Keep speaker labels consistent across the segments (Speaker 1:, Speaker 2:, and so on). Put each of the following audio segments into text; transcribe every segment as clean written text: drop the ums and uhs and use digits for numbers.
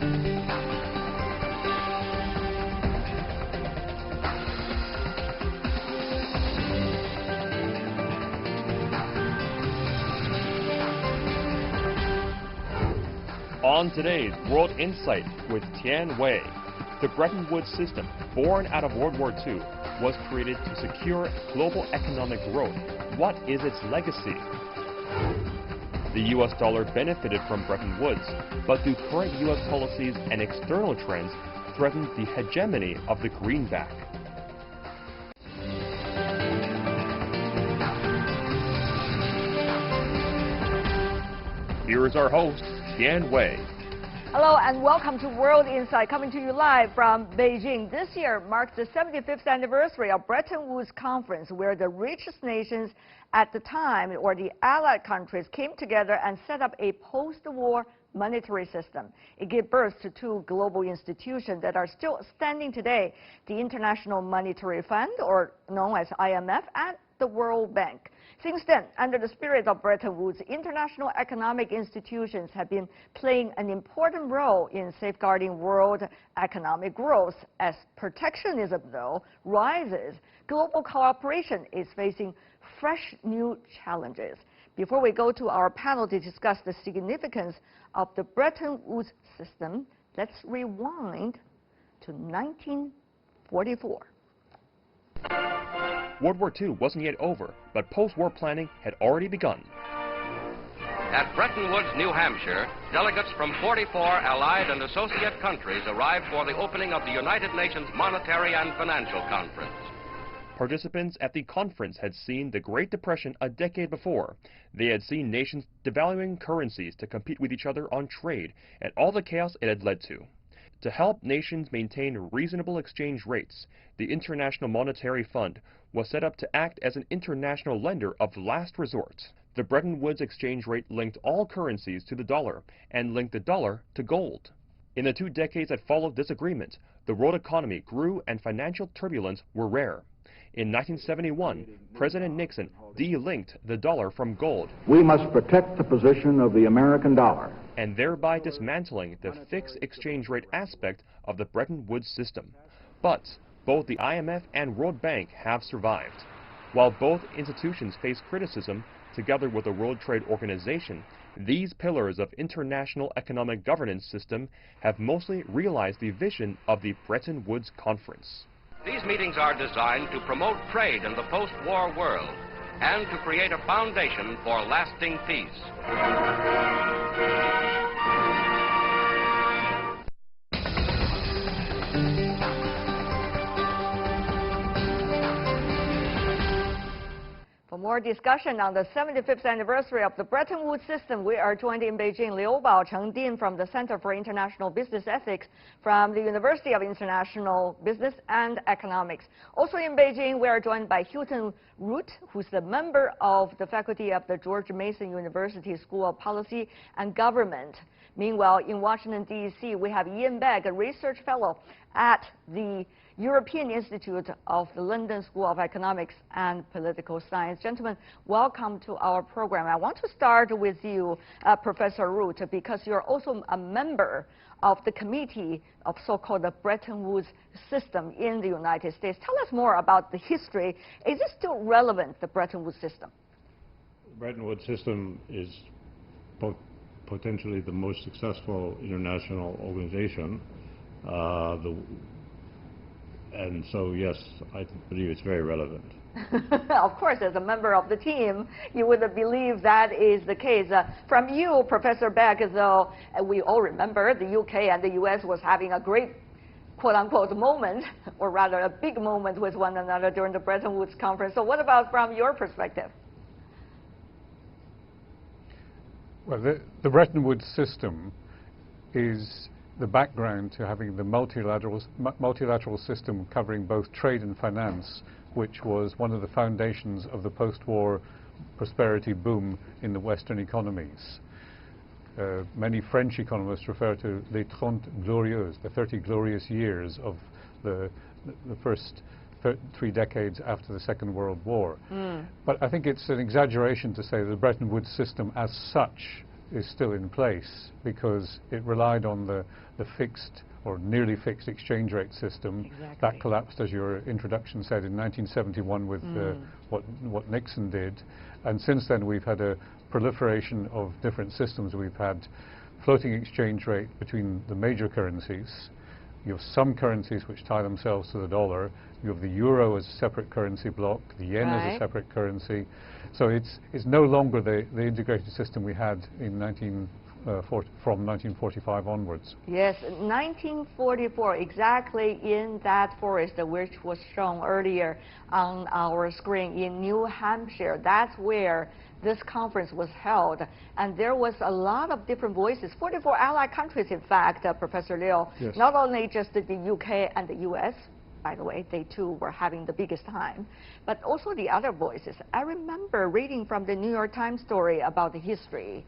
Speaker 1: On today's World Insight with Tian Wei, the Bretton Woods System, born out of World War II, was created to secure global economic growth. What is its legacy? The U.S. dollar benefited from Bretton Woods, but do current U.S. policies and external trends threaten the hegemony of the greenback? Here is our host, Tian Wei.
Speaker 2: Hello and welcome to World Insight, coming to you live from Beijing. This year marks the 75th anniversary of Bretton Woods Conference, where the richest nations at the time, or the Allied countries, came together and set up a post-war monetary system. It gave birth to two global institutions that are still standing today: the International Monetary Fund, or known as IMF, and the World Bank. Since then, under the spirit of Bretton Woods, international economic institutions have been playing an important role in safeguarding world economic growth. As protectionism, though, rises, global cooperation is facing fresh new challenges. Before we go to our panel to discuss the significance of the Bretton Woods system, let's rewind to 1944.
Speaker 1: World War II wasn't yet over, but post-war planning had already begun.
Speaker 3: At Bretton Woods, New Hampshire, delegates from 44 Allied and Associate countries arrived for the opening of the United Nations Monetary and Financial Conference.
Speaker 1: Participants at the conference had seen the Great Depression a decade before. They had seen nations devaluing currencies to compete with each other on trade and all the chaos it had led to. To help nations maintain reasonable exchange rates, the International Monetary Fund was set up to act as an international lender of last resort. The Bretton Woods exchange rate linked all currencies to the dollar and linked the dollar to gold. In the 2 decades that followed this agreement, the world economy grew and financial turbulence were rare. In 1971, President Nixon de-linked the dollar from gold.
Speaker 4: We must protect the position of the American dollar,
Speaker 1: and thereby dismantling the fixed exchange rate aspect of the Bretton Woods system. But both the IMF and World Bank have survived. While both institutions face criticism, together with the World Trade Organization, these pillars of international economic governance system have mostly realized the vision of the Bretton Woods Conference.
Speaker 3: These meetings are designed to promote trade in the post-war world and to create a foundation for lasting peace.
Speaker 2: For more discussion on the 75th anniversary of the Bretton Woods system, we are joined in Beijing Liu Baocheng, Dean from the Center for International Business Ethics from the University of International Business and Economics. Also in Beijing, we are joined by Hilton Root, who's the member of the faculty of the George Mason University School of Policy and Government. Meanwhile, in Washington, D.C., we have Ian Begg, a research fellow at the European Institute of the London School of Economics and Political Science. Gentlemen, welcome to our program. I want to start with you, Professor Root, because you're also a member of the committee of so-called the Bretton Woods system in the United States. Tell us more about the history. Is it still relevant, the Bretton Woods system?
Speaker 5: The Bretton Woods system is potentially the most successful international organization. And so, yes, I believe it's very relevant.
Speaker 2: Of course, as a member of the team, you would believe that is the case. From you, Professor Begg, though, we all remember the UK and the US was having a great, quote-unquote, moment, or rather a big moment with one another during the Bretton Woods Conference. So what about from your perspective?
Speaker 6: Well, the Bretton Woods system is the background to having the multilateral system covering both trade and finance, which was one of the foundations of the post-war prosperity boom in the Western economies. Many French economists refer to les 30 glorieuses, the 30 glorious years of the first 3 decades after the Second World War. But I think it's an exaggeration to say the Bretton Woods system as such is still in place because it relied on the fixed or nearly fixed exchange rate system.
Speaker 2: Exactly.
Speaker 6: That collapsed, as your introduction said, in 1971 with what Nixon did. And since then we've had a proliferation of different systems. We've had floating exchange rate between the major currencies. You have some currencies which tie themselves to the dollar. You have the euro as a separate currency block, the yen as a separate currency. So it's no longer the integrated system we had in from 1945 onwards.
Speaker 2: Yes, 1944, exactly in that forest which was shown earlier on our screen in New Hampshire. That's where this conference was held, and there was a lot of different voices, 44 allied countries, in fact, Professor Liu.
Speaker 6: Yes.
Speaker 2: Not only just the UK and the US, by the way, they too were having the biggest time, but also the other voices. I remember reading from the New York Times story about the history.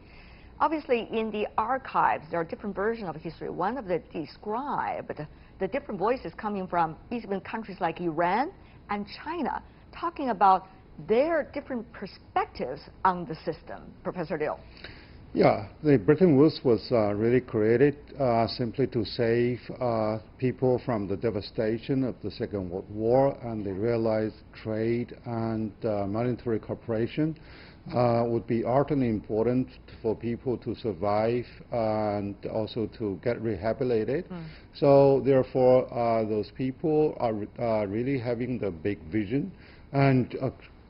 Speaker 2: Obviously, in the archives, there are different versions of history. One of them described the different voices coming from even countries like Iran and China, talking about their different perspectives on the system. Professor Liu.
Speaker 7: Yeah, the Bretton Woods was really created simply to save people from the devastation of the Second World War, and they realized trade and monetary cooperation would be utterly important for people to survive and also to get rehabilitated. So therefore, those people are really having the big vision, and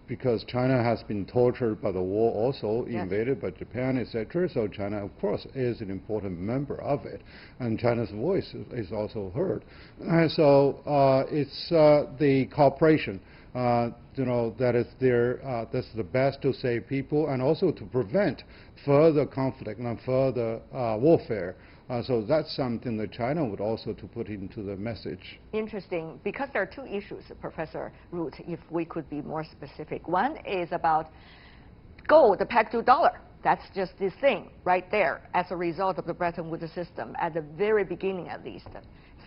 Speaker 7: because China has been tortured by the war also, invaded by Japan, etc. So China, of course, is an important member of it, and China's voice is also heard. So it's the cooperation, that is there. That's the best to save people and also to prevent further conflict and further warfare. So that's something that China would also to put into the message.
Speaker 2: Interesting, because there are two issues, Professor Root, if we could be more specific. One is about gold pegged to dollar. That's just this thing right there as a result of the Bretton Woods system at the very beginning at least.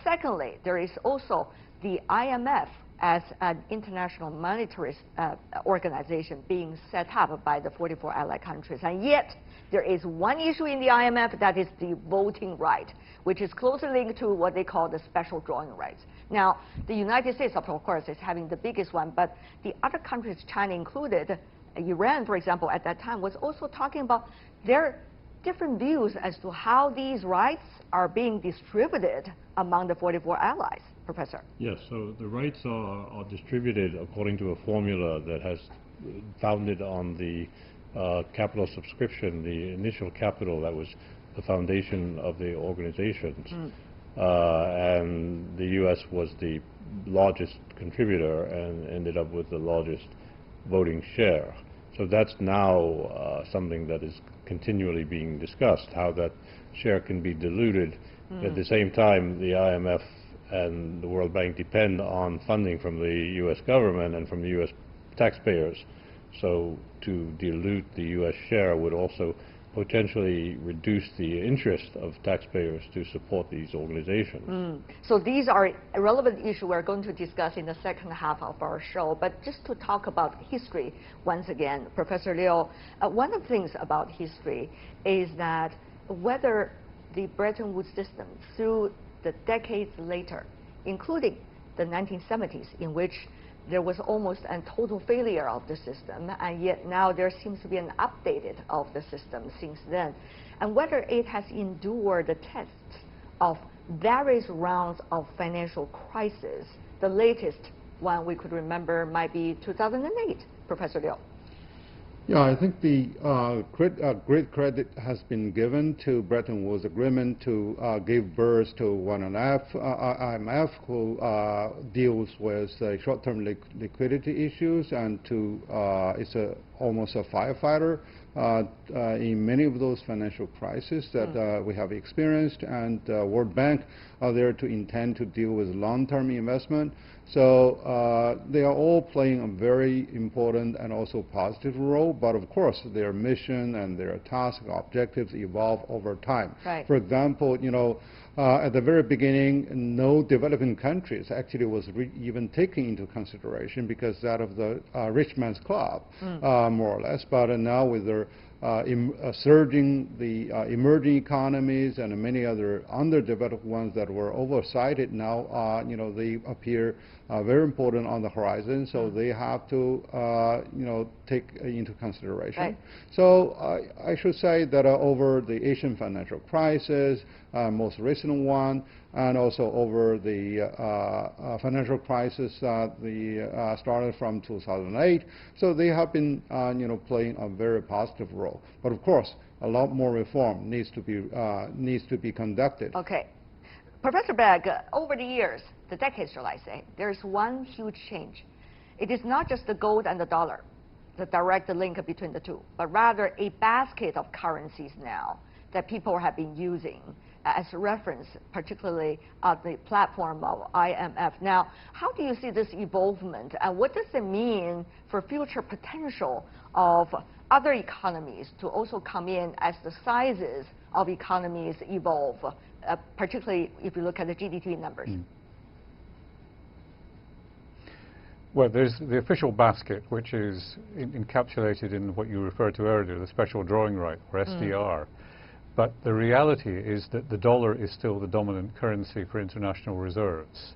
Speaker 2: Secondly, there is also the IMF as an international monetary organization being set up by the 44 allied countries. And yet, there is one issue in the IMF, that is the voting right, which is closely linked to what they call the special drawing rights. Now, the United States, of course, is having the biggest one, but the other countries, China included, Iran, for example, at that time, was also talking about their different views as to how these rights are being distributed among the 44 allies. Professor.
Speaker 5: Yes, so the rights are distributed according to a formula that has founded on the capital subscription, the initial capital that was the foundation of the organizations. And the U.S. was the largest contributor and ended up with the largest voting share. So that's now something that is continually being discussed, how that share can be diluted. At the same time, the IMF and the World Bank depend on funding from the U.S. government and from the U.S. taxpayers. So to dilute the U.S. share would also potentially reduce the interest of taxpayers to support these organizations.
Speaker 2: So these are a relevant issue we're going to discuss in the second half of our show. But just to talk about history once again, Professor Liu, one of the things about history is that whether the Bretton Woods system through the decades later, including the 1970s, in which there was almost a total failure of the system, and yet now there seems to be an updated of the system since then, and whether it has endured the tests of various rounds of financial crisis. The latest one we could remember might be 2008, Professor Liu.
Speaker 7: Yeah, I think the great credit has been given to Bretton Woods Agreement to give birth to IMF, who deals with short-term liquidity issues, and to it's almost a firefighter in many of those financial crises that we have experienced, and World Bank are there to intend to deal with long-term investment. So they are all playing a very important and also positive role, but of course their mission and their task objectives evolve over time.
Speaker 2: Right.
Speaker 7: For example, at the very beginning, no developing countries actually was even taken into consideration because that of the rich man's club, more or less. But now with the surging the emerging economies and many other underdeveloped ones that were oversighted now, they appear very important on the horizon, so they have to, take into consideration.
Speaker 2: Right.
Speaker 7: So I should say that over the Asian financial crisis, most recent one, and also over the financial crisis started from 2008. So they have been, playing a very positive role. But of course, a lot more reform needs to be conducted.
Speaker 2: Okay. Professor Begg, over the years, the decades, shall I say, there's one huge change. It is not just the gold and the dollar, the direct link between the two, but rather a basket of currencies now that people have been using as a reference, particularly on the platform of IMF. Now, how do you see this evolvement, and what does it mean for future potential of other economies to also come in as the sizes of economies evolve, particularly if you look at the GDP numbers?
Speaker 6: Well, there's the official basket, which is encapsulated in what you referred to earlier, the special drawing right, or SDR. But the reality is that the dollar is still the dominant currency for international reserves.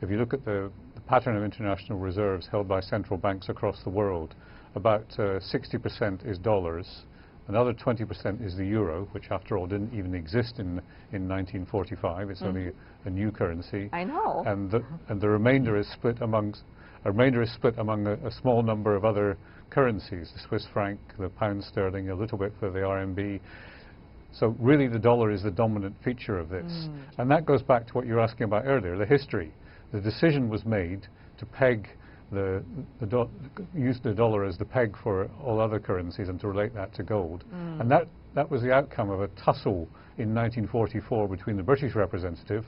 Speaker 6: If you look at the pattern of international reserves held by central banks across the world, about 60% is dollars, another 20% is the euro, which after all didn't even exist in 1945. It's only a new currency.
Speaker 2: I know.
Speaker 6: And the remainder is split among a small number of other currencies, the Swiss franc, the pound sterling, a little bit for the RMB. So really the dollar is the dominant feature of this. And that goes back to what you were asking about earlier, the history. The decision was made to peg use the dollar as the peg for all other currencies and to relate that to gold. And that was the outcome of a tussle in 1944 between the British representative,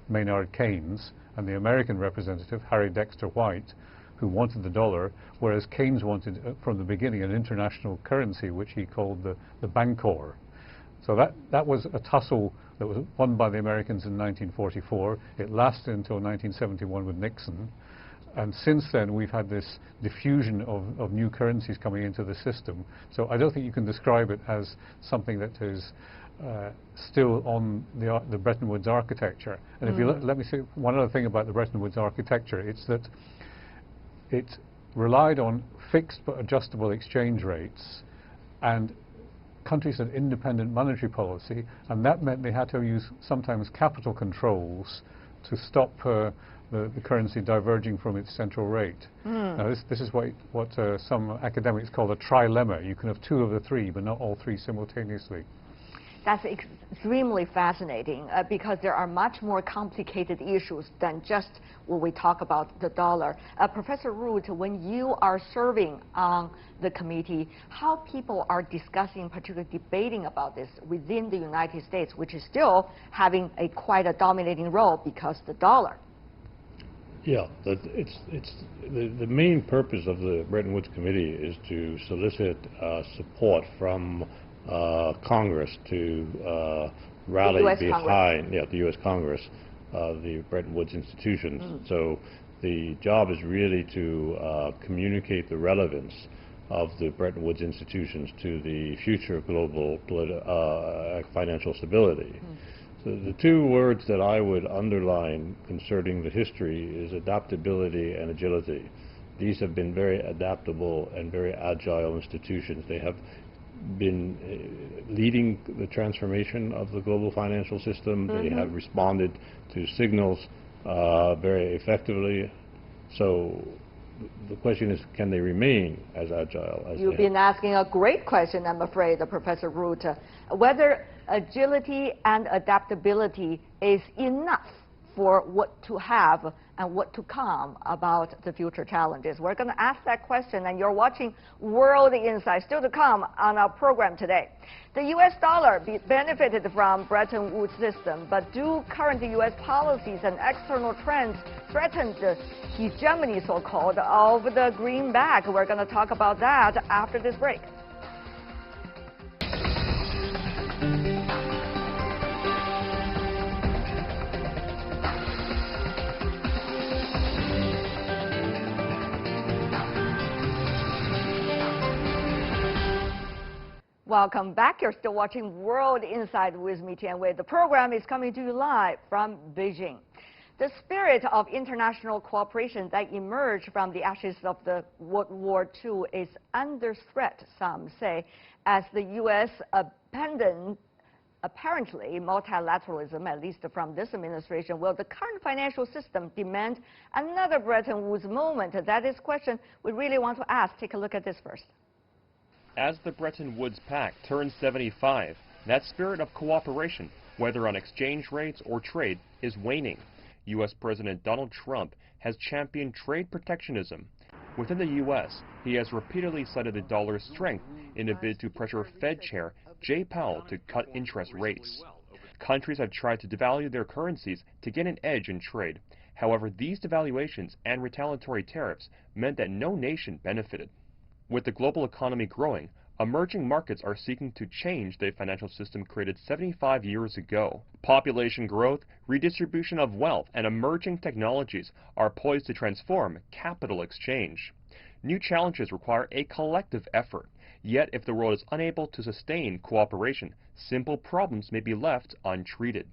Speaker 6: Maynard Keynes, and the American representative, Harry Dexter White, who wanted the dollar, whereas Keynes wanted, from the beginning, an international currency, which he called the Bancor. So that was a tussle that was won by the Americans in 1944. It lasted until 1971 with Nixon. And since then, we've had this diffusion of new currencies coming into the system. So I don't think you can describe it as something that is still on the Bretton Woods architecture. And if you let me say one other thing about the Bretton Woods architecture, it's that it relied on fixed but adjustable exchange rates, and countries had independent monetary policy, and that meant they had to use sometimes capital controls to stop the currency diverging from its central rate. Now this is what some academics call a trilemma. You can have two of the three, but not all three simultaneously.
Speaker 2: That's extremely fascinating because there are much more complicated issues than just when we talk about the dollar. Professor Root, when you are serving on the committee, how people are discussing, particularly debating about this within the United States, which is still having quite a dominating role because the dollar.
Speaker 5: Yeah, the main purpose of the Bretton Woods Committee is to solicit support from Congress to rally behind the U.S. Congress, the Bretton Woods institutions. So the job is really to communicate the relevance of the Bretton Woods institutions to the future of global financial stability. So the two words that I would underline concerning the history is adaptability and agility. These have been very adaptable and very agile institutions. They have been leading the transformation of the global financial system. They have responded to signals very effectively. So the question is, can they remain as agile as
Speaker 2: You've been asking a great question, I'm afraid, Professor Root. Whether agility and adaptability is enough for what to have and what to come about the future challenges. We're going to ask that question, and you're watching World Insight, still to come on our program today. The U.S. dollar benefited from Bretton Woods System, but do current U.S. policies and external trends threaten the hegemony, so-called, of the greenback? We're going to talk about that after this break. Welcome back. You're still watching World Insight with me, Tian Wei. The program is coming to you live from Beijing. The spirit of international cooperation that emerged from the ashes of the World War II is under threat, some say, as the U.S. abandoned apparently multilateralism, at least from this administration. Will the current financial system demand another Bretton Woods moment? That is a question we really want to ask. Take a look at this first.
Speaker 1: As the Bretton Woods Pact turns 75, that spirit of cooperation, whether on exchange rates or trade, is waning. U.S. President Donald Trump has championed trade protectionism. Within the U.S., he has repeatedly cited the dollar's strength in a bid to pressure Fed Chair Jay Powell to cut interest rates. Countries have tried to devalue their currencies to get an edge in trade. However, these devaluations and retaliatory tariffs meant that no nation benefited. With the global economy growing, emerging markets are seeking to change the financial system created 75 years ago. Population growth, redistribution of wealth, and emerging technologies are poised to transform capital exchange. New challenges require a collective effort. Yet, if the world is unable to sustain cooperation, simple problems may be left untreated.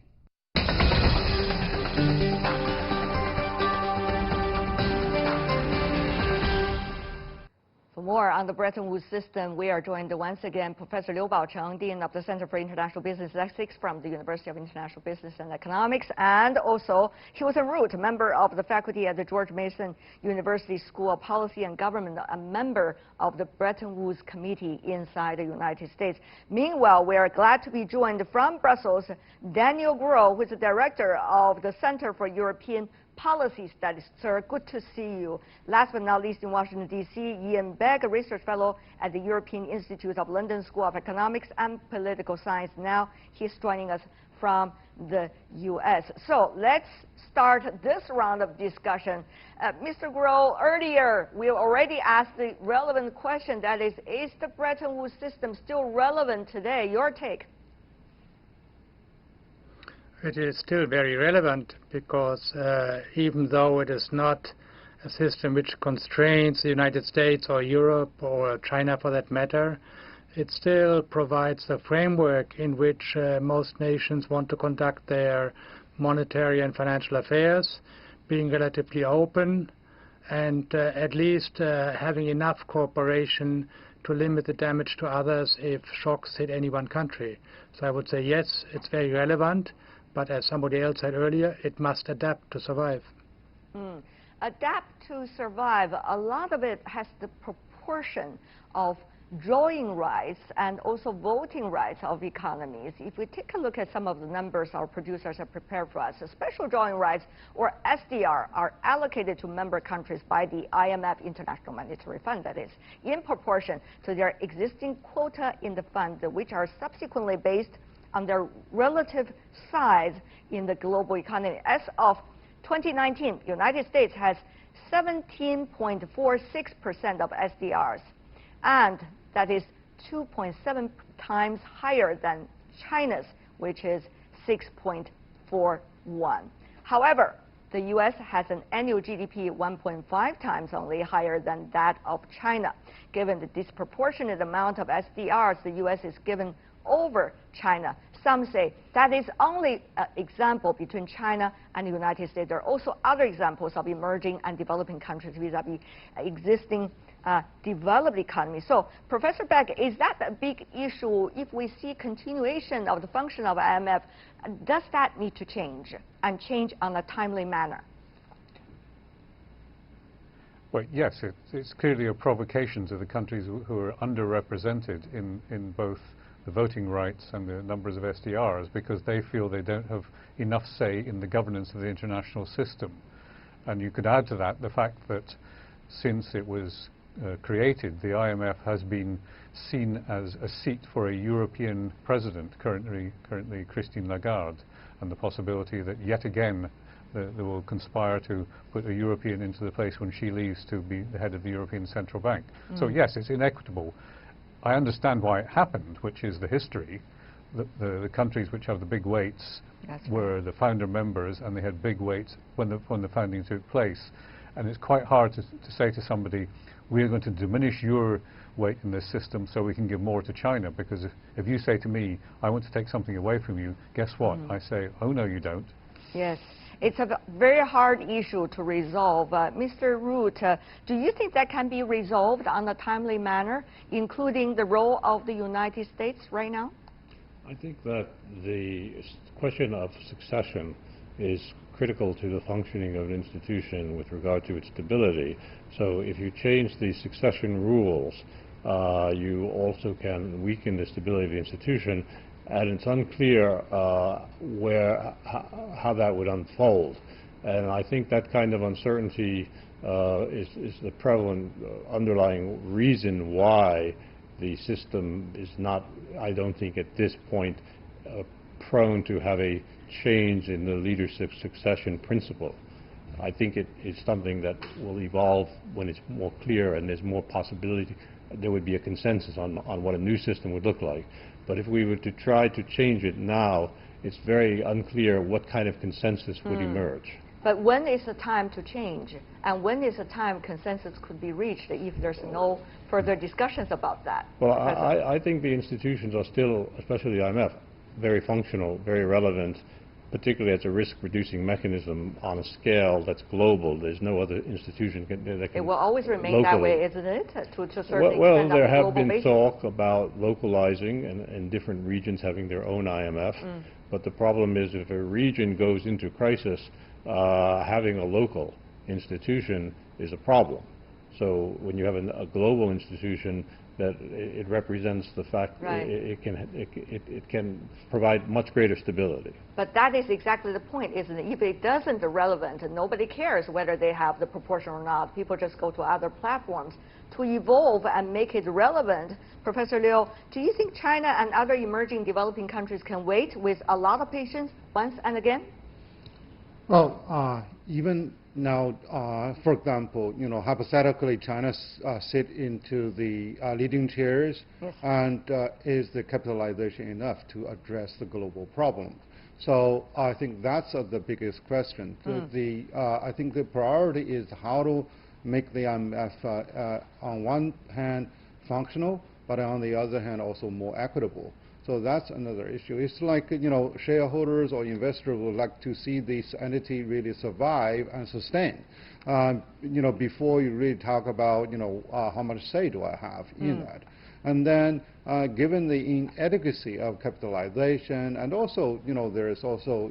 Speaker 2: For more on the Bretton Woods system, we are joined once again Professor Liu Baocheng, Dean of the Center for International Business Ethics from the University of International Business and Economics, and also Hilton Root, member of the faculty at the George Mason University School of Policy and Government, a member of the Bretton Woods Committee inside the United States. Meanwhile, we are glad to be joined from Brussels, Daniel Groh, who is the director of the Center for European Policy Studies. Sir, good to see you. Last but not least, in Washington, D.C., Ian Begg, a research fellow at the European Institute of London School of Economics and Political Science. Now he's joining us from the U.S. So let's start this round of discussion. Mr. Groh, earlier we already asked the relevant question, that is the Bretton Woods system still relevant today? Your take?
Speaker 8: It is still very relevant because even though it is not a system which constrains the United States or Europe or China for that matter, it still provides a framework in which most nations want to conduct their monetary and financial affairs, being relatively open and at least having enough cooperation to limit the damage to others if shocks hit any one country. So I would say yes, it's very relevant. But as somebody else said earlier, it must adapt to survive.
Speaker 2: Adapt to survive. A lot of it has the proportion of drawing rights and also voting rights of economies. If we take a look at some of the numbers our producers have prepared for us, special drawing rights, or SDR, are allocated to member countries by the IMF, International Monetary Fund, that is, in proportion to their existing quota in the fund, which are subsequently based on their relative size in the global economy. As of 2019, the United States has 17.46% of SDRs, and that is 2.7 times higher than China's, which is 6.41. However, the U.S. has an annual GDP 1.5 times only higher than that of China. Given the disproportionate amount of SDRs the U.S. is given over China, some say that is only an example between China and the United States. There are also other examples of emerging and developing countries vis-a-vis existing developed economies. So, Professor Begg, is that a big issue? If we see continuation of the function of IMF, does that need to change, and change on a timely manner?
Speaker 6: Well, yes, it's clearly a provocation to the countries who are underrepresented in both the voting rights and the numbers of SDRs, because they feel they don't have enough say in the governance of the international system. And you could add to that the fact that since it was created, the IMF has been seen as a seat for a European president, currently Christine Lagarde, and the possibility that yet again they will conspire to put a European into the place when she leaves to be the head of the European Central Bank. So yes, it's inequitable. I understand why it happened, which is the history. The countries which have the big weights were the founder members, and they had big weights when the founding took place. And it's quite hard to say to somebody, we're going to diminish your weight in this system so we can give more to China. Because if you say to me, I want to take something away from you, guess what? I say, oh, no, you don't.
Speaker 2: Yes. It's a very hard issue to resolve. Mr. Root, do you think that can be resolved on a timely manner, including the role of the United States right now?
Speaker 5: I think that the question of succession is critical to the functioning of an institution with regard to its stability. So if you change the succession rules, you also can weaken the stability of the institution, and it's unclear how that would unfold. And I think that kind of uncertainty is the prevalent underlying reason why the system is not, I don't think at this point, prone to have a change in the leadership succession principle. I think it is something that will evolve when it's more clear and there's more possibility. There would be a consensus on what a new system would look like. But if we were to try to change it now, it's very unclear what kind of consensus would emerge.
Speaker 2: But when is the time to change? And when is the time consensus could be reached if there's no further discussions about that?
Speaker 5: Well, I think the institutions are still, especially the IMF, very functional, very relevant, particularly as a risk-reducing mechanism on a scale that's global. There's no other institution that can
Speaker 2: It will always remain
Speaker 5: locally.
Speaker 2: that way, isn't it? To a certain extent
Speaker 5: well,
Speaker 2: on
Speaker 5: there
Speaker 2: a
Speaker 5: have
Speaker 2: global
Speaker 5: been
Speaker 2: basis.
Speaker 5: talk about localizing and different regions having their own IMF. But the problem is if a region goes into crisis, having a local institution is a problem. So when you have a global institution, that it represents the fact it can provide much greater stability.
Speaker 2: But that is exactly the point, isn't it? If it doesn't relevant, nobody cares whether they have the proportion or not. People just go to other platforms. To evolve and make it relevant, Professor Liu, do you think China and other emerging developing countries can wait with a lot of patience once and again?
Speaker 7: Well, even now, for example, hypothetically, China sit into the leading chairs, and is the capitalization enough to address the global problem? So I think that's the biggest question. I think the priority is how to make the IMF, on one hand, functional, but on the other hand, also more equitable. So that's another issue. It's like, shareholders or investors would like to see this entity really survive and sustain. Before you really talk about, how much say do I have in that. And then, given the inadequacy of capitalization, and also, there is also,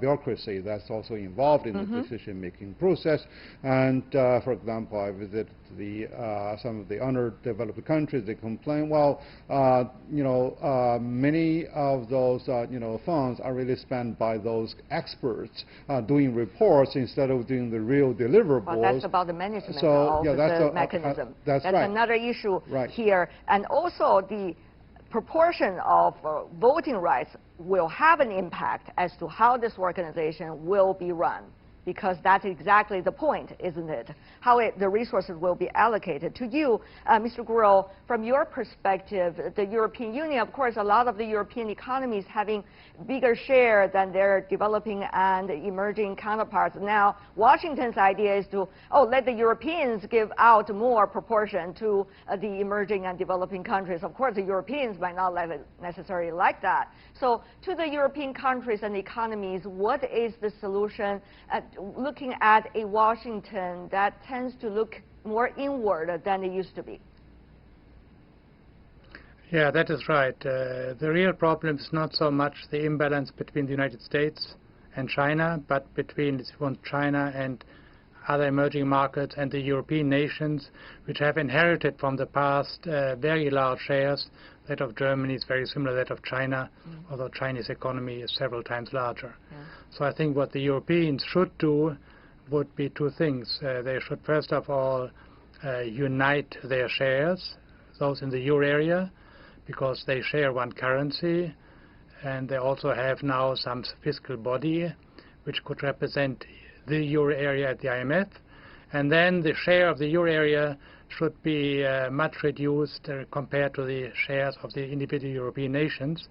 Speaker 7: bureaucracy that's also involved in the decision-making process. And, for example, I visited some of the underdeveloped countries. They complain, well, many of those, funds are really spent by those experts doing reports instead of doing the real deliverables.
Speaker 2: Well, that's about the management
Speaker 7: of
Speaker 2: the mechanism.
Speaker 7: That's right.
Speaker 2: Another issue here. And also the proportion of voting rights will have an impact as to how this organization will be run. Because that's exactly the point, isn't it? How the resources will be allocated. To you, Mr. Guo, from your perspective, the European Union, of course, a lot of the European economies having bigger share than their developing and emerging counterparts. Now, Washington's idea is to, let the Europeans give out more proportion to the emerging and developing countries. Of course, the Europeans might not necessarily like that. So, to the European countries and economies, what is the solution? Looking at a Washington that tends to look more inward than it used to be.
Speaker 8: Yeah, that is right. The real problem is not so much the imbalance between the United States and China, but between China and other emerging markets and the European nations, which have inherited from the past very large shares. That of Germany is very similar to that of China, although Chinese economy is several times larger. So I think what the Europeans should do would be two things. They should first of all unite their shares, those in the euro area, because they share one currency, and they also have now some fiscal body which could represent the euro area at the IMF. And then the share of the euro area should be much reduced compared to the shares of the individual European nations,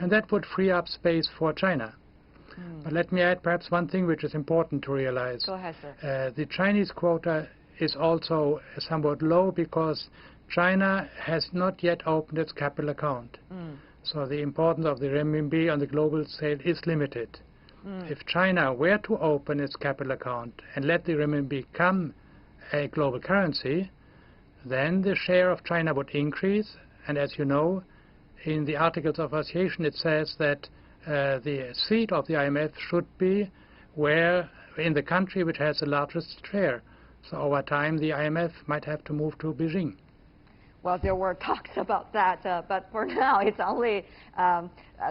Speaker 8: and that would free up space for China. But let me add perhaps one thing which is important to realize.
Speaker 2: Go ahead, sir.
Speaker 8: The Chinese quota is also somewhat low because China has not yet opened its capital account. So the importance of the renminbi on the global scale is limited. If China were to open its capital account and let the renminbi become a global currency, then the share of China would increase. And as you know, in the Articles of Association it says that the seat of the IMF should be in the country which has the largest share. So over time the IMF might have to move to Beijing.
Speaker 2: Well, there were talks about that, but for now it's only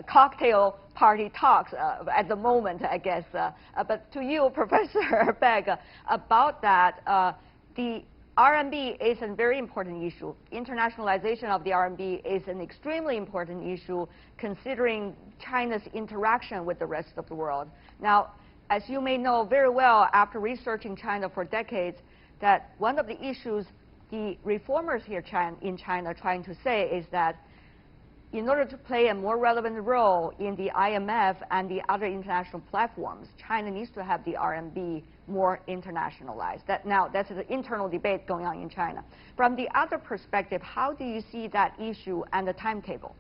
Speaker 2: cocktail party talks at the moment, I guess. But to you, Professor Begg, about that, the RMB is a very important issue. Internationalization of the RMB is an extremely important issue considering China's interaction with the rest of the world. Now, as you may know very well after researching China for decades, that one of the issues the reformers here in China trying to say is that in order to play a more relevant role in the IMF and the other international platforms, China needs to have the RMB more internationalized. That's an internal debate going on in China. From the other perspective, how do you see that issue and the timetable?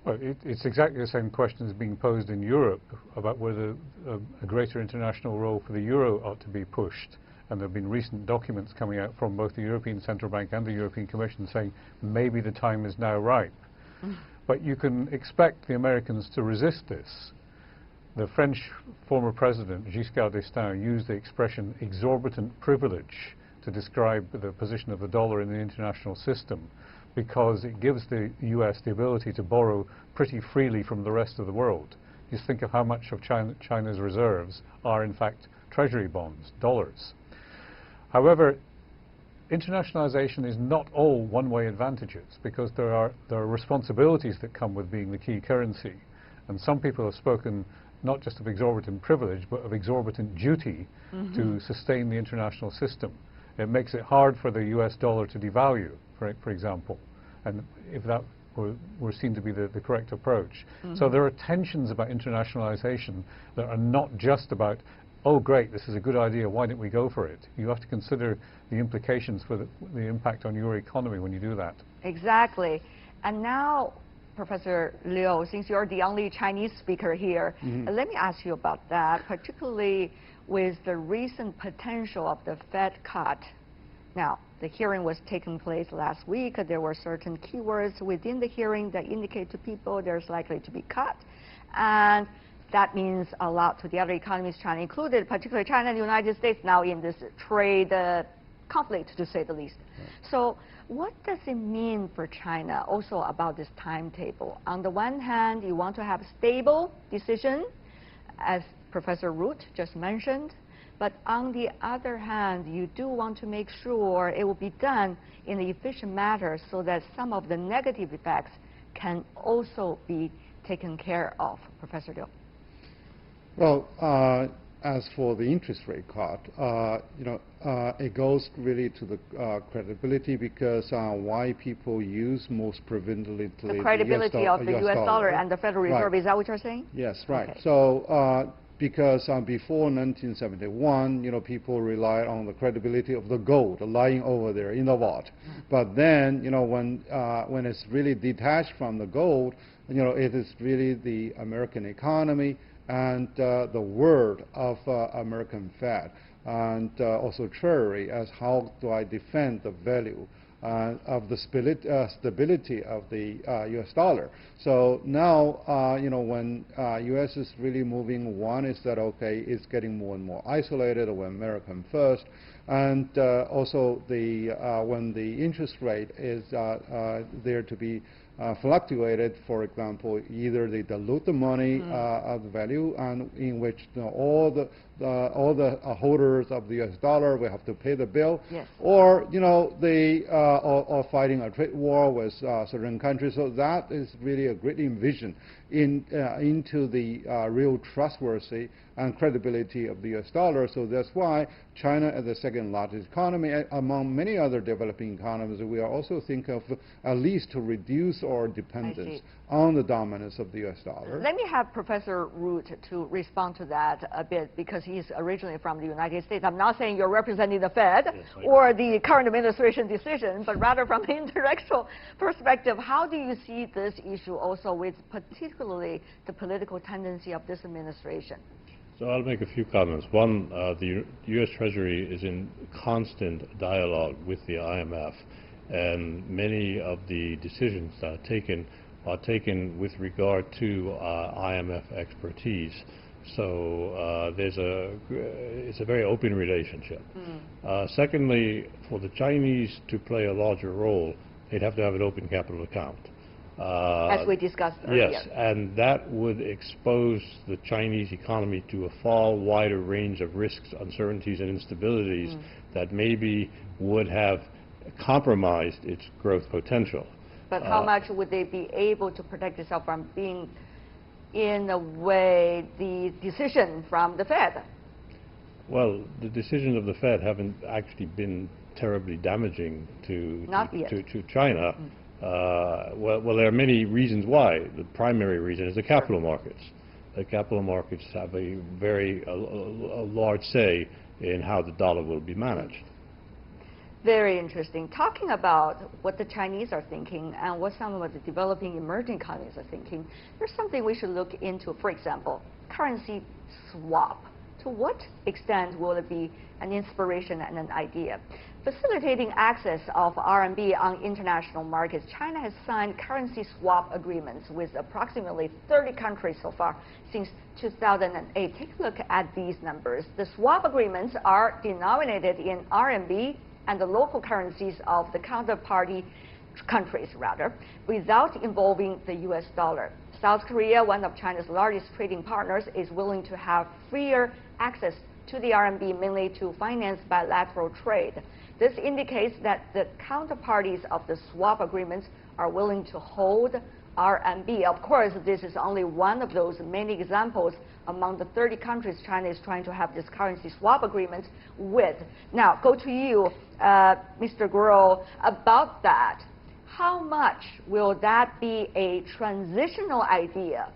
Speaker 6: Well, it's exactly the same question as being posed in Europe about whether a greater international role for the euro ought to be pushed. And there have been recent documents coming out from both the European Central Bank and the European Commission saying maybe the time is now ripe. But you can expect the Americans to resist this. The French former president, Giscard d'Estaing, used the expression exorbitant privilege to describe the position of the dollar in the international system because it gives the US the ability to borrow pretty freely from the rest of the world. Just think of how much of China's reserves are in fact treasury bonds, dollars. However, internationalization is not all one-way advantages because there are responsibilities that come with being the key currency. And some people have spoken not just of exorbitant privilege, but of exorbitant duty to sustain the international system. It makes it hard for the US dollar to devalue, for example, and if that were seen to be the correct approach. So there are tensions about internationalization that are not just about, oh great, this is a good idea, why don't we go for it? You have to consider the implications for the impact on your economy when you do that.
Speaker 2: Exactly. And now, Professor Liu, since you're the only Chinese speaker here, let me ask you about that, particularly with the recent potential of the Fed cut. Now, the hearing was taking place last week. There were certain keywords within the hearing that indicate to people there's likely to be cut. And that means a lot to the other economies, China included, particularly China and the United States now in this trade conflict, to say the least. So what does it mean for China also about this timetable? On the one hand, you want to have a stable decision, as Professor Root just mentioned. But on the other hand, you do want to make sure it will be done in an efficient manner so that some of the negative effects can also be taken care of. Professor Liu.
Speaker 7: Well, as for the interest rate cut, it goes really to the credibility because why people use most predominantly
Speaker 2: the credibility of the US dollar and the Federal Reserve. Is that what you're saying?
Speaker 7: Yes, right.
Speaker 2: Okay.
Speaker 7: So because before 1971, people relied on the credibility of the gold lying over there in the vault. But then, when it's really detached from the gold, it is really the American economy and the word of American Fed and also Treasury as how do I defend the value of the stability of the U.S. dollar. So now, when U.S. is really moving, one is that, okay, it's getting more and more isolated with American first, and also when the interest rate is there to be fluctuated, for example, either they dilute the money of the value, and in which all the holders of the U.S. dollar will have to pay the bill, or they are fighting a trade war with certain countries. So that is really a great vision into the real trustworthy and credibility of the U.S. dollar. So that's why China, as the second largest economy, among many other developing economies, we are also think of at least to reduce or dependence on the dominance of the U.S. dollar.
Speaker 2: Let me have Professor Root to respond to that a bit, because he's originally from the United States. I'm not saying you're representing the Fed or the current administration decision, but rather from an intellectual perspective, how do you see this issue also with particularly the political tendency of this administration?
Speaker 5: So I'll make a few comments. One, the U.S. Treasury is in constant dialogue with the IMF, and many of the decisions that are taken with regard to IMF expertise. So it's a very open relationship. Secondly, for the Chinese to play a larger role, they'd have to have an open capital account.
Speaker 2: As we discussed earlier.
Speaker 5: Yes, and that would expose the Chinese economy to a far wider range of risks, uncertainties, and instabilities that maybe would have compromised its growth potential.
Speaker 2: But how much would they be able to protect itself from being, in a way, the decision from the Fed?
Speaker 5: Well, the decisions of the Fed haven't actually been terribly damaging to China. Well, there are many reasons why. The primary reason is the capital markets. The capital markets have a very large say in how the dollar will be managed.
Speaker 2: Very interesting. Talking about what the Chinese are thinking and what some of the developing emerging economies are thinking, there's something we should look into. For example, currency swap. To what extent will it be an inspiration and an idea? Facilitating access of RMB on international markets, China has signed currency swap agreements with approximately 30 countries so far since 2008. Take a look at these numbers. The swap agreements are denominated in RMB and the local currencies of the counterparty countries, without involving the U.S. dollar. South Korea, one of China's largest trading partners, is willing to have freer access to the RMB, mainly to finance bilateral trade. This indicates that the counterparties of the swap agreements are willing to hold RMB. Of course, this is only one of those many examples among the 30 countries China is trying to have this currency swap agreement with. Now, go to you, Mr. Guo, about that. How much will that be a transitional idea,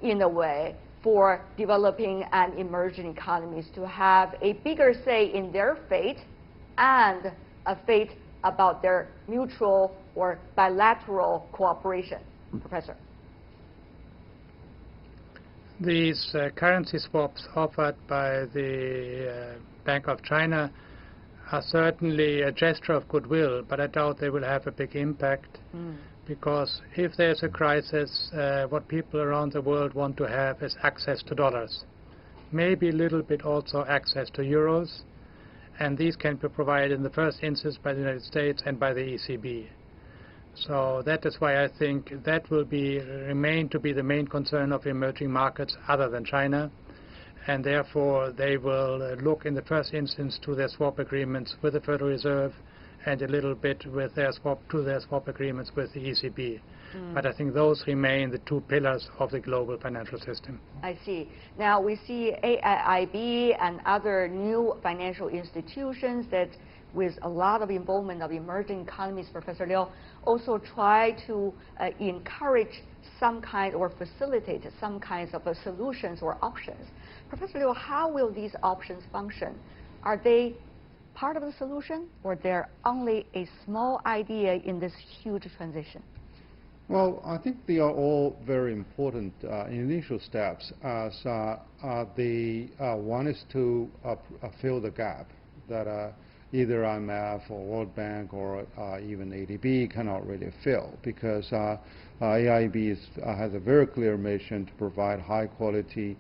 Speaker 2: in a way, for developing and emerging economies to have a bigger say in their fate and a fate about their mutual or bilateral cooperation? Professor.
Speaker 8: These currency swaps offered by the Bank of China are certainly a gesture of goodwill, but I doubt they will have a big impact, because if there's a crisis, what people around the world want to have is access to dollars, maybe a little bit also access to euros, and these can be provided in the first instance by the United States and by the ECB. So that is why I think that will remain to be the main concern of emerging markets other than China, and therefore they will look in the first instance to their swap agreements with the Federal Reserve and a little bit with their swap agreements with the ECB. But I think those remain the two pillars of the global financial system.
Speaker 2: I see. Now we see AIIB and other new financial institutions that, with a lot of involvement of emerging economies, Professor Liu, also try to encourage some kind or facilitate some kinds of solutions or options. Professor Liu, how will these options function? Are they part of the solution, or they're only a small idea in this huge transition?
Speaker 7: Well, I think they are all very important initial steps. As one is to fill the gap that either IMF or World Bank or even ADB cannot really fill, because AIB has a very clear mission to provide high quality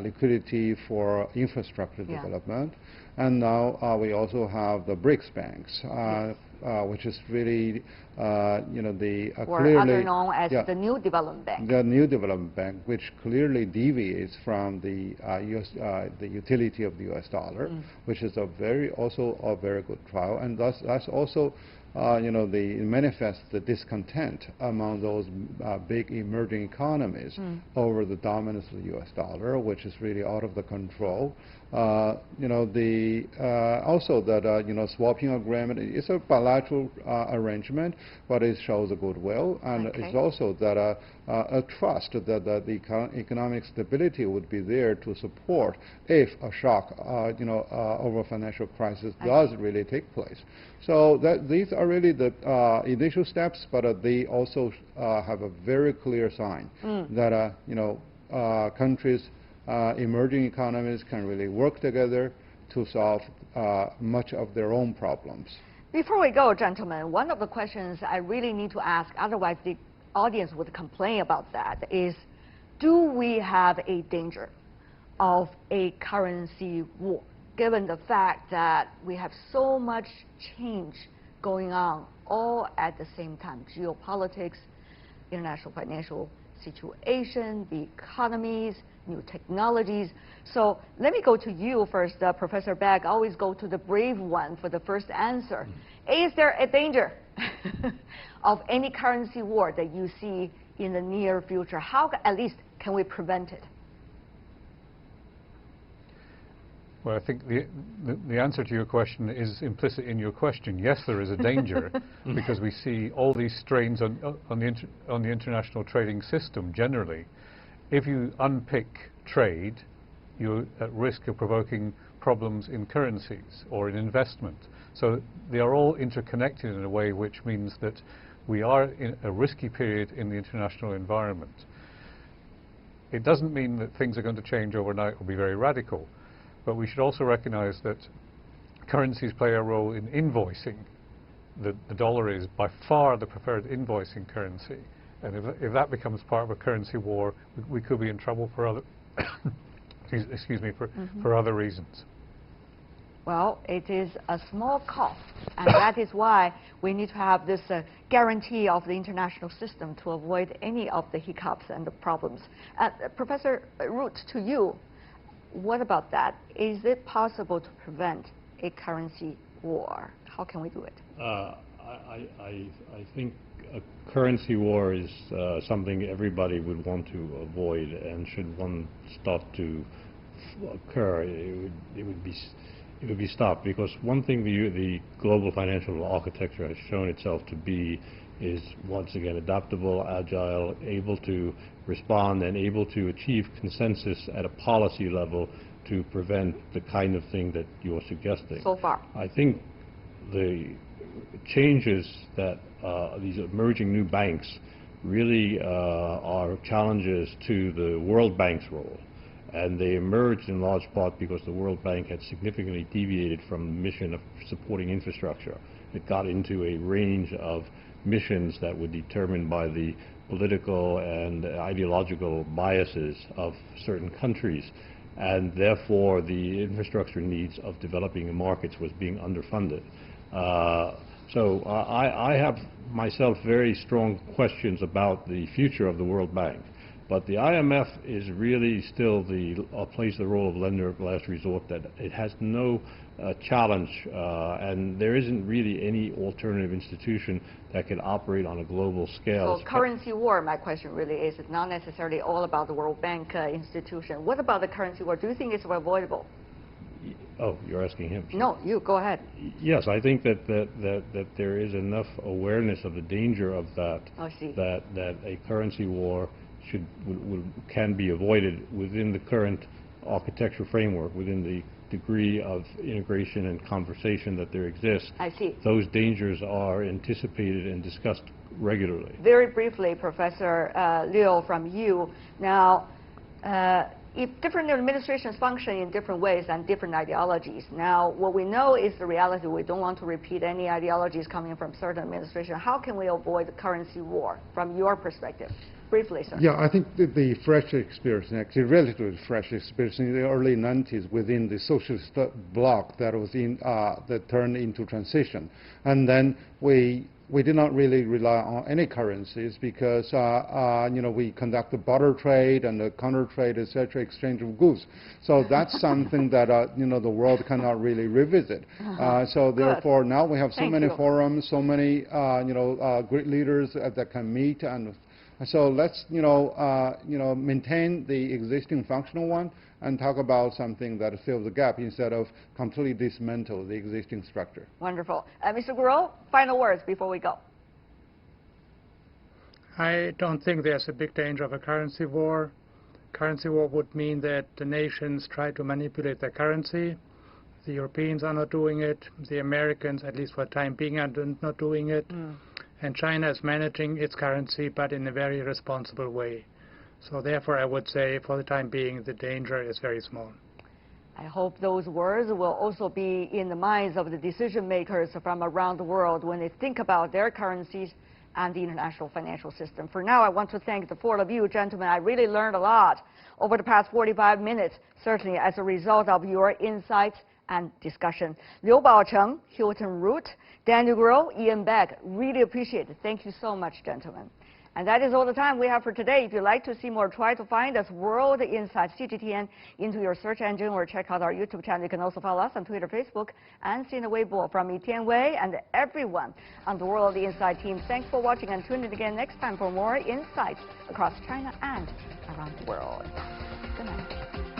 Speaker 7: liquidity for infrastructure development. And now we also have the BRICS banks, which is really, clearly,
Speaker 2: other known as the New Development Bank.
Speaker 7: The New Development Bank, which clearly deviates from the the utility of the U.S. dollar, which is also a very good trial, and that's also it manifests the discontent among those big emerging economies over the dominance of the U.S. dollar, which is really out of the control. Also that swapping agreement is a bilateral arrangement, but it shows a goodwill, and it's also that a trust that the economic stability would be there to support if a shock, over a financial crisis does really take place. So these are really the initial steps, but they also have a very clear sign that countries, emerging economies can really work together to solve much of their own problems.
Speaker 2: Before we go, gentlemen, one of the questions I really need to ask, otherwise the audience would complain about that, is do we have a danger of a currency war, given the fact that we have so much change going on all at the same time? Geopolitics, international financial situation, the economies, new technologies. So let me go to you first, Professor Beck. I always go to the brave one for the first answer. Is there a danger of any currency war that you see in the near future? How, at least, can we prevent it?
Speaker 6: Well, I think the answer to your question is implicit in your question. Yes, there is a danger because we see all these strains on the international trading system generally. If you unpick trade, you're at risk of provoking problems in currencies or in investment. So they are all interconnected in a way which means that we are in a risky period in the international environment. It doesn't mean that things are going to change overnight or be very radical. But we should also recognize that currencies play a role in invoicing. The dollar is by far the preferred invoicing currency. And if that becomes part of a currency war, we could be in trouble for other, for other reasons.
Speaker 2: Well, it is a small cost, and that is why we need to have this guarantee of the international system to avoid any of the hiccups and the problems. Professor Root, to you, what about that? Is it possible to prevent a currency war? How can we do it?
Speaker 5: I think a currency war is something everybody would want to avoid, and should one start to occur, it would be stopped. Because one thing the global financial architecture has shown itself to be is, once again, adaptable, agile, able to respond, and able to achieve consensus at a policy level to prevent the kind of thing that you're suggesting.
Speaker 2: So far.
Speaker 5: I think the changes that these emerging new banks really are challenges to the World Bank's role. And they emerged in large part because the World Bank had significantly deviated from the mission of supporting infrastructure. It got into a range of missions that were determined by the political and ideological biases of certain countries, and therefore the infrastructure needs of developing markets was being underfunded. So I have myself very strong questions about the future of the World Bank. But the IMF is really still plays the role of lender of last resort, that it has no challenge, and there isn't really any alternative institution that can operate on a global scale.
Speaker 2: So currency war, my question really is, it's not necessarily all about the World Bank institution. What about the currency war? Do you think it's avoidable?
Speaker 5: Oh, you're asking him.
Speaker 2: No, you, go ahead.
Speaker 5: Yes, I think that there is enough awareness of the danger of that, that a currency war can be avoided within the current architecture framework, within the degree of integration and conversation that there exists.
Speaker 2: I see.
Speaker 5: Those dangers are anticipated and discussed regularly.
Speaker 2: Very briefly, Professor Liu, from you. Now, if different administrations function in different ways and different ideologies, now what we know is the reality. We don't want to repeat any ideologies coming from certain administration. How can we avoid the currency war from your perspective? Briefly, sir.
Speaker 7: Yeah, I think the fresh experience, actually relatively fresh experience in the early 90s within the socialist bloc that was that turned into transition. And then we we did not really rely on any currencies because we conduct the barter trade and the counter trade, etc., exchange of goods. So that's something that the world cannot really revisit. So therefore, now we have so many forums, so many great leaders that can meet, and so let's maintain the existing functional one and talk about something that fills the gap instead of completely dismantle the existing structure.
Speaker 2: Wonderful. Mr. Guo, final words before we go.
Speaker 8: I don't think there's a big danger of a currency war. Currency war would mean that the nations try to manipulate their currency. The Europeans are not doing it. The Americans, at least for the time being, are not doing it. And China is managing its currency, but in a very responsible way. So therefore, I would say, for the time being, the danger is very small.
Speaker 2: I hope those words will also be in the minds of the decision makers from around the world when they think about their currencies and the international financial system. For now, I want to thank the four of you, gentlemen. I really learned a lot over the past 45 minutes, certainly as a result of your insights and discussion. Liu Baocheng, Hilton Root, Daniel Guo, Ian Beck, really appreciate it. Thank you so much, gentlemen. And that is all the time we have for today. If you'd like to see more, try to find us World Insights CGTN into your search engine or check out our YouTube channel. You can also follow us on Twitter, Facebook, and Sina Weibo. From Tian Wei and everyone on the World Insight team, thanks for watching and tune in again next time for more insights across China and around the world. Good night.